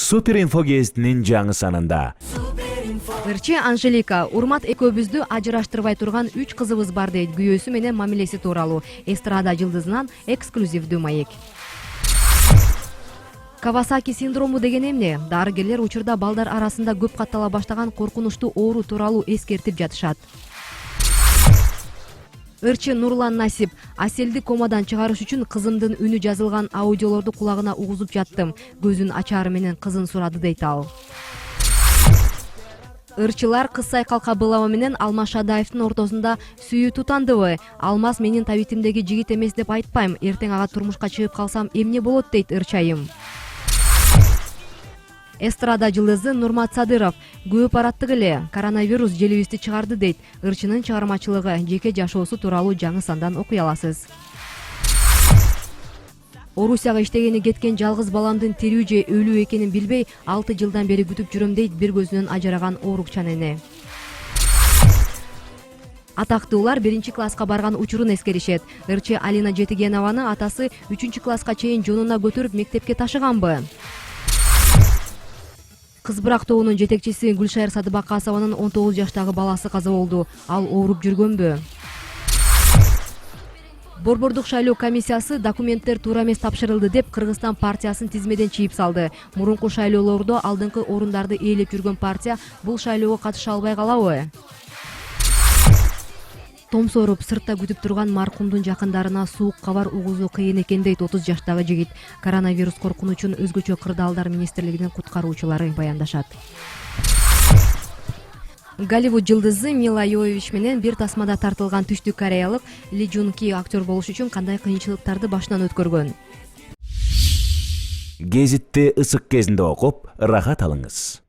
Супер инфо гезитинин жаңы санында. Ырчы Анжелика, урмат экөөбүздү ажыраштырбай турган 3 кызыбыз бар дейт. Күйөөсү менен мамилеси тууралуу эстрада жылдызынан эксклюзивдүү маек. Кавасаки синдрому деген эмне? Дарыгерлер учурда балдар арасында көп каттала баштаган коркунучтуу оору тууралуу эскертип жатышат. Ырчы Нурлан Насип, Аселди комадан чыгарыш үчүн кызымдын үнү жазылган аудиолорду кулагына угузуп жаттым. Көзүн ачары менен кызын сурады дейт ал. Ырчылар кыз сайкалка былабы менен Алмаз Шадаевдин ортосунда сүйүү тутандыбы? Алмаз менин табитимдеги жигит эмес деп айтпайм. Эртең ага турмушка чыгып калсам эмне болот дейт ырчайым. Эстрада жылдызы Нурмат Садыров көп араттык эле коронавирус желибизди чыгарды дейт. Ырчынын чыгармачылыгы, жеке жашоосу тууралуу жаңы сандан окуй аласыз. Орусияга иштегени кеткен жалгыз баламдын тирүү же өлүү экенин билбей 6 жылдан бери күтүп жүрөм дейт бир көзүнөн ажыраган оорукчан эне. Атактуулар 1-класска барган учурун эскеришет. Ырчы Алина Жетигенованы атасы 3-класска чейин жонуна көтөрүп мектепке ташыганбы? Кызбырак тобунун жетекчиси Гүлшайыр Садыбакасованын 19 жаштагы баласы каза болду. Ал ооруп жүргөнбү? Борбордук шайлоо комиссиясы документтер туура эмес тапшырылды деп Кыргызстан партиясын тизмеден чийип салды. Мурунку шайлоолордо алдыңкы орундарды ээлеп жүргөн партия бул шайлоого катыша албай калабы? Томсоруп сыртта күтүп турган маркумдун жакындарына суук кабар угузуу кыйын экен дейт 30 жаштагы жигит. Коронавирус коркунучун өзгөчө кырдаалдар министрлигинин куткаруучулары баяндашат. Голливуд жылдызы Мила Йовович менен бир тасмада тартылган түштүк кореялык Ли Жун Ки актер болуш үчүн кандай кыйынчылыктарды башынан өткөргөн? Гезитти ысык кезинде окуп, рахат алыңыз.